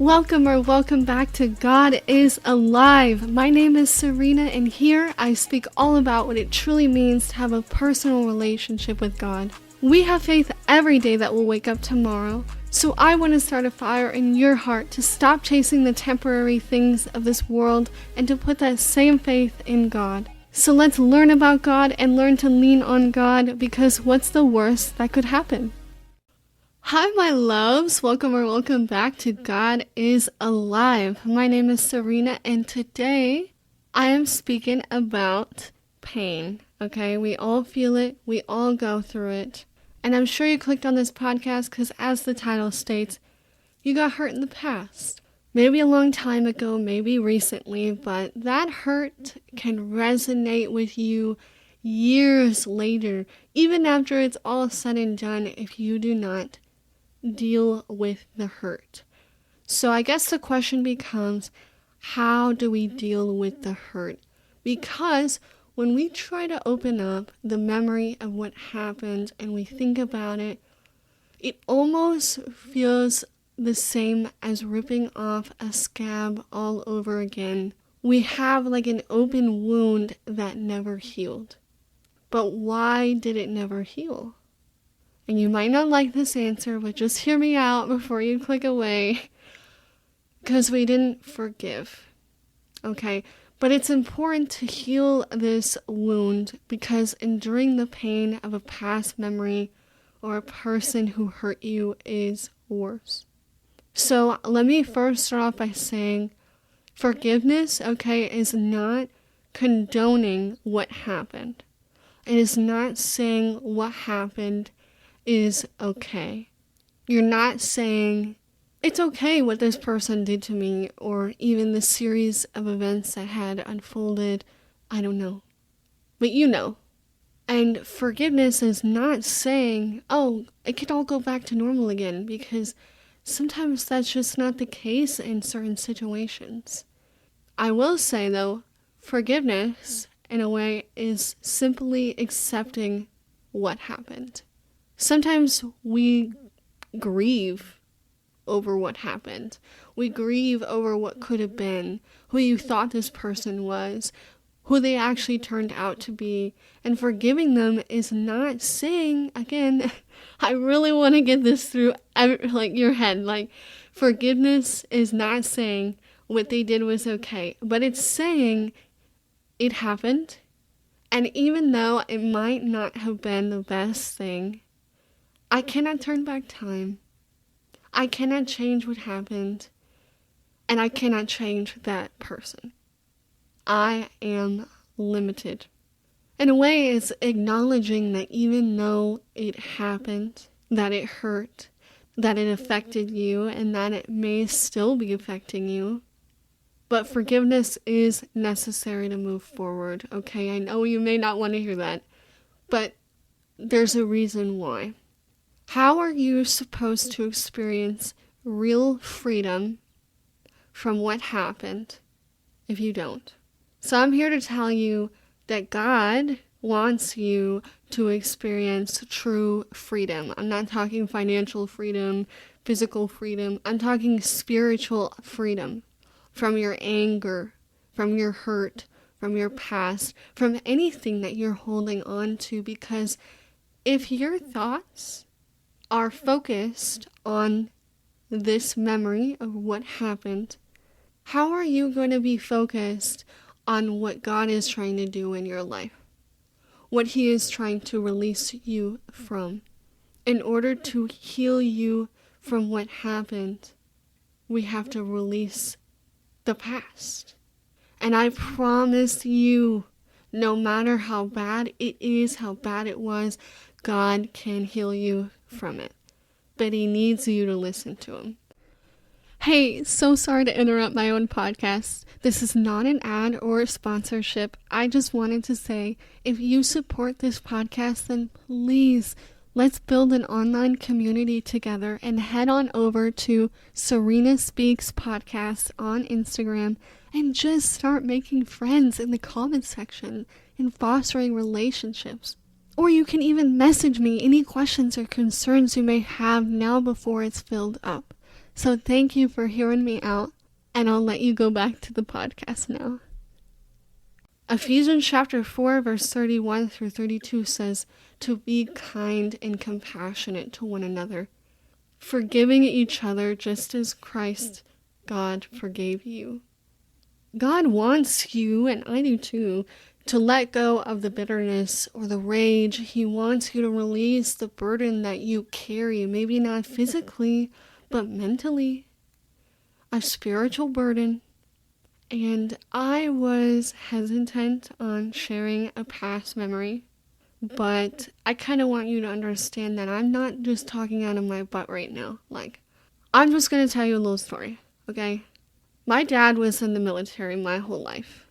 Welcome back to God is Alive. My name is Serena, and here I speak all about what it truly means to have a personal relationship with God. We have faith every day that we'll wake up tomorrow, so I want to start a fire in your heart to stop chasing the temporary things of this world and to put that same faith in God. So let's learn about God and learn to lean on God, because what's the worst that could happen? Hi, my loves. Welcome back to God is Alive. My name is Serena, and today I am speaking about pain. Okay, we all feel it. We all go through it. And I'm sure you clicked on this podcast because, as the title states, you got hurt in the past. Maybe a long time ago, maybe recently, but that hurt can resonate with you years later, even after it's all said and done, if you do not deal with the hurt. So I guess the question becomes, how do we deal with the hurt? Because when we try to open up the memory of what happened and we think about it, it almost feels the same as ripping off a scab all over again. We have like an open wound that never healed. But why did it never heal? And you might not like this answer, but just hear me out before you click away. Because we didn't forgive. Okay? But it's important to heal this wound, because enduring the pain of a past memory or a person who hurt you is worse. So let me first start off by saying forgiveness, okay, is not condoning what happened. It is not saying what happened is okay. You're not saying it's okay what this person did to me, or even the series of events that had unfolded. I don't know. But you know. And forgiveness is not saying, oh, it could all go back to normal again, because sometimes that's just not the case in certain situations. I will say, though, forgiveness, in a way, is simply accepting what happened. Sometimes we grieve over what happened. We grieve over what could have been, who you thought this person was, who they actually turned out to be. And forgiving them is not saying, again, I really want to get this through your head. Forgiveness is not saying what they did was okay, but it's saying it happened. And even though it might not have been the best thing, I cannot turn back time. I cannot change what happened. And I cannot change that person. I am limited. In a way, it's acknowledging that even though it happened, that it hurt, that it affected you, and that it may still be affecting you, but forgiveness is necessary to move forward, okay? I know you may not want to hear that, but there's a reason why. How are you supposed to experience real freedom from what happened if you don't? So I'm here to tell you that God wants you to experience true freedom. I'm not talking financial freedom, physical freedom. I'm talking spiritual freedom from your anger, from your hurt, from your past, from anything that you're holding on to. Because if your thoughts are focused on this memory of what happened, how are you going to be focused on what God is trying to do in your life? What He is trying to release you from? In order to heal you from what happened, we have to release the past. And I promise you, no matter how bad it is, how bad it was, God can heal you from it. But He needs you to listen to Him. Hey, so sorry to interrupt my own podcast. This is not an ad or a sponsorship. I just wanted to say, if you support this podcast, then please, let's build an online community together and head on over to Serena Speaks Podcast on Instagram and just start making friends in the comment section and fostering relationships. Or you can even message me any questions or concerns you may have now before it's filled up. So thank you for hearing me out, and I'll let you go back to the podcast now. Ephesians chapter 4, verse 31 through 32 says to be kind and compassionate to one another, forgiving each other just as Christ, God, forgave you. God wants you, and I do too, to let go of the bitterness or the rage. He wants you to release the burden that you carry, maybe not physically, but mentally, a spiritual burden. And I was hesitant on sharing a past memory, but I kind of want you to understand that I'm not just talking out of my butt right now. I'm just going to tell you a little story, okay? My dad was in the military my whole life.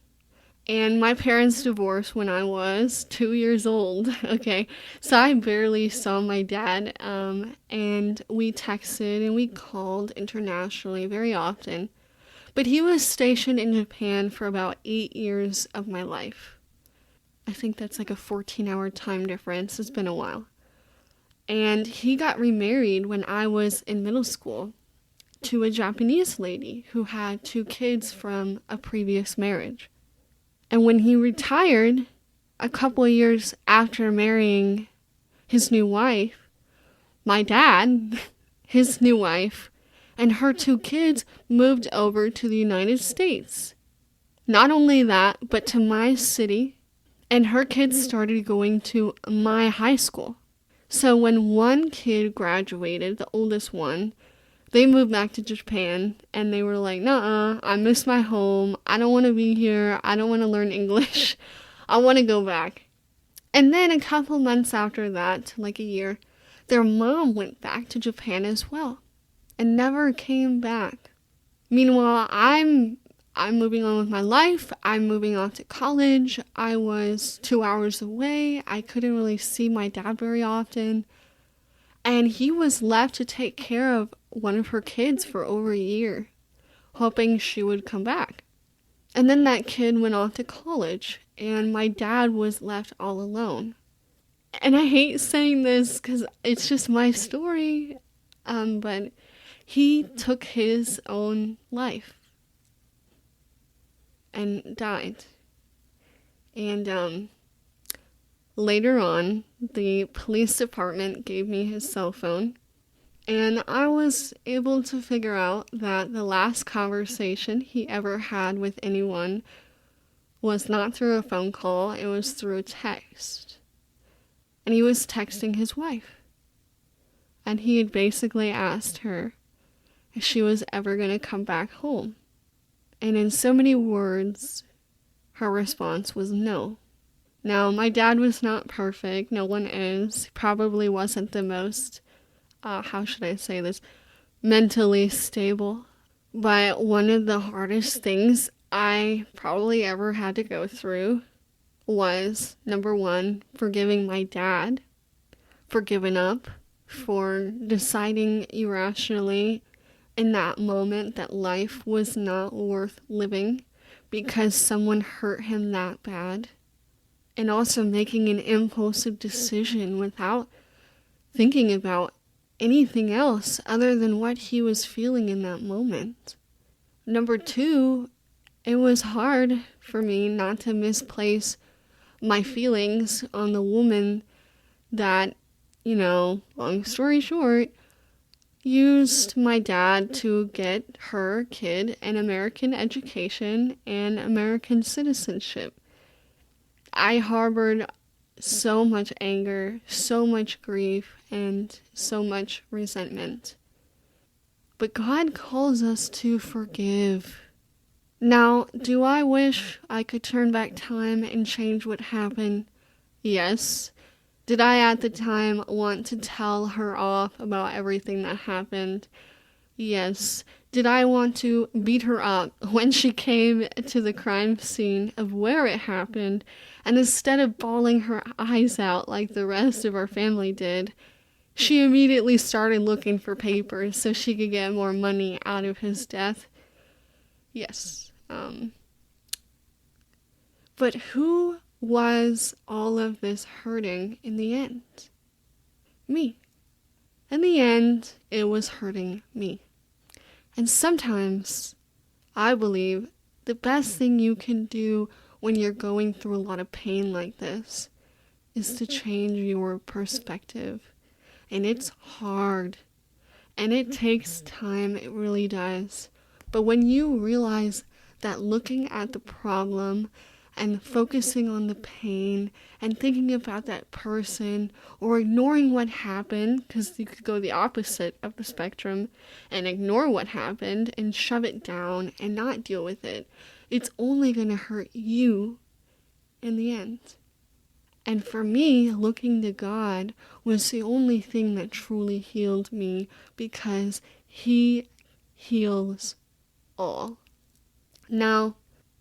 And my parents divorced when I was 2 years old, okay? So I barely saw my dad, and we texted and we called internationally very often. But he was stationed in Japan for about 8 years of my life. I think that's like a 14-hour time difference. It's been a while. And he got remarried when I was in middle school to a Japanese lady who had 2 kids from a previous marriage. And when he retired, a couple of years after marrying his new wife, my dad, his new wife, and her 2 kids moved over to the United States. Not only that, but to my city, and her kids started going to my high school. So when one kid graduated, the oldest one, they moved back to Japan, and they were like, "Nuh-uh, I miss my home. I don't want to be here. I don't want to learn English. I want to go back." And then a couple months after that, like a year, their mom went back to Japan as well, and never came back. Meanwhile, I'm moving on with my life. I'm moving off to college. I was 2 hours away. I couldn't really see my dad very often. And he was left to take care of one of her kids for over a year, hoping she would come back. And then that kid went off to college, and my dad was left all alone. And I hate saying this because it's just my story, but he took his own life and died. And later on, the police department gave me his cell phone, and I was able to figure out that the last conversation he ever had with anyone was not through a phone call, it was through a text. And he was texting his wife. And he had basically asked her if she was ever going to come back home. And in so many words, her response was no. Now, my dad was not perfect. No one is. He probably wasn't the most, how should I say this, mentally stable. But one of the hardest things I probably ever had to go through was, number one, forgiving my dad for giving up, for deciding irrationally in that moment that life was not worth living because someone hurt him that bad. And also making an impulsive decision without thinking about anything else other than what he was feeling in that moment. Number two, it was hard for me not to misplace my feelings on the woman that, long story short, used my dad to get her kid an American education and American citizenship. I harbored so much anger, so much grief, and so much resentment. But God calls us to forgive. Now, do I wish I could turn back time and change what happened? Yes. Did I at the time want to tell her off about everything that happened? Yes. Did I want to beat her up when she came to the crime scene of where it happened, and instead of bawling her eyes out like the rest of our family did, she immediately started looking for papers so she could get more money out of his death? Yes. But who was all of this hurting in the end? Me. In the end, it was hurting me. And sometimes, I believe, the best thing you can do when you're going through a lot of pain like this is to change your perspective. And it's hard. And it takes time, it really does. But when you realize that looking at the problem and focusing on the pain and thinking about that person or ignoring what happened, because you could go the opposite of the spectrum and ignore what happened and shove it down and not deal with it, it's only going to hurt you in the end. And for me, looking to God was the only thing that truly healed me, because He heals all. Now,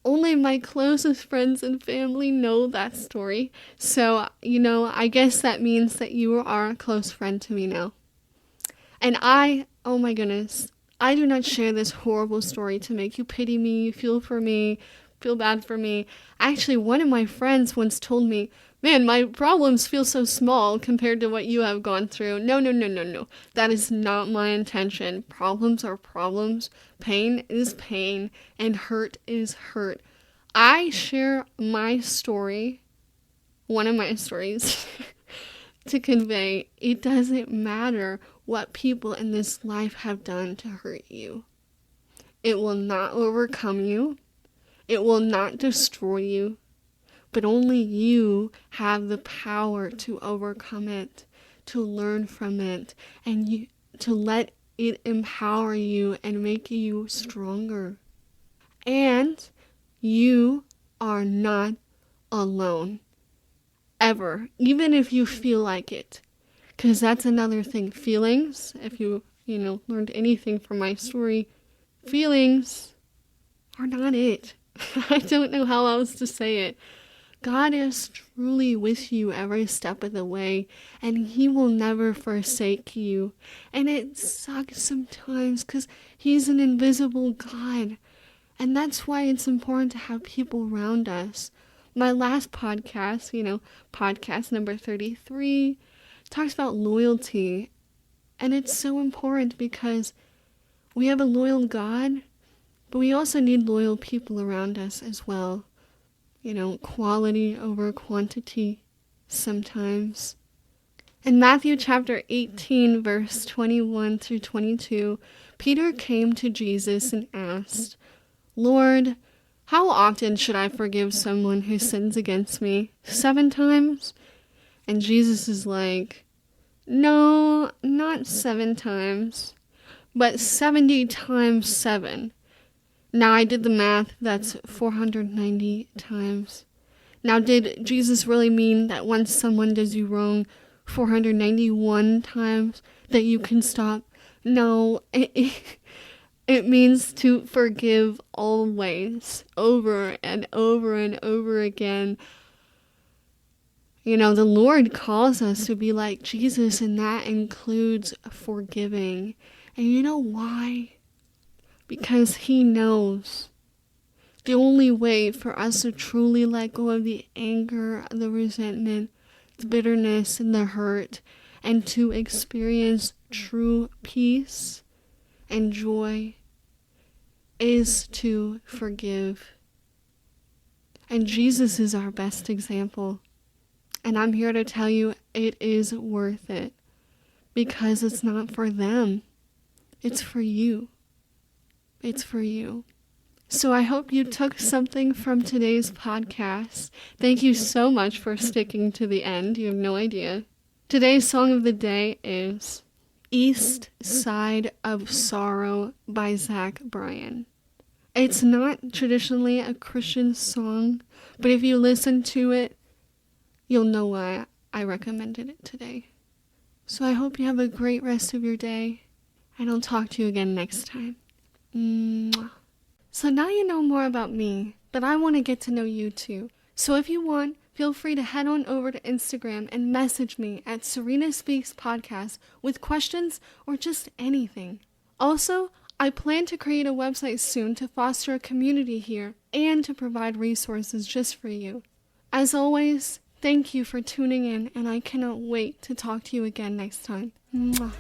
only my closest friends and family know that story. So, I guess that means that you are a close friend to me now. And oh my goodness, I do not share this horrible story to make you pity me, feel for me, feel bad for me. Actually, one of my friends once told me, man, my problems feel so small compared to what you have gone through. No. That is not my intention. Problems are problems. Pain is pain. And hurt is hurt. I share my story, one of my stories, to convey it doesn't matter what people in this life have done to hurt you. It will not overcome you. It will not destroy you. But only you have the power to overcome it, to learn from it, and to let it empower you and make you stronger. And you are not alone. Ever. Even if you feel like it. Because that's another thing. Feelings, if you learned anything from my story, feelings are not it. I don't know how else to say it. God is truly with you every step of the way, and He will never forsake you. And it sucks sometimes because He's an invisible God. And that's why it's important to have people around us. My last podcast, podcast number 33, talks about loyalty. And it's so important because we have a loyal God, but we also need loyal people around us as well. Quality over quantity sometimes. In Matthew chapter 18, verse 21 through 22, Peter came to Jesus and asked, Lord, how often should I forgive someone who sins against me? 7 times? And Jesus is like, no, not 7 times, but 70 times 7. Now, I did the math, that's 490 times. Now, did Jesus really mean that once someone does you wrong 491 times that you can stop? No, it means to forgive always, over and over and over again. The Lord calls us to be like Jesus, and that includes forgiving. And you know why? Because He knows the only way for us to truly let go of the anger, the resentment, the bitterness, and the hurt, and to experience true peace and joy is to forgive. And Jesus is our best example. And I'm here to tell you it is worth it. Because it's not for them. It's for you. It's for you. So I hope you took something from today's podcast. Thank you so much for sticking to the end. You have no idea. Today's song of the day is East Side of Sorrow by Bryan. It's not traditionally a Christian song, but if you listen to it, you'll know why I recommended it today. So I hope you have a great rest of your day, and I'll talk to you again next time. Mwah. So now you know more about me, but I want to get to know you too. So if you want, feel free to head on over to Instagram and message me at Serena Speaks Podcast with questions or just anything. Also, I plan to create a website soon to foster a community here and to provide resources just for you. As always, thank you for tuning in, and I cannot wait to talk to you again next time. Mwah.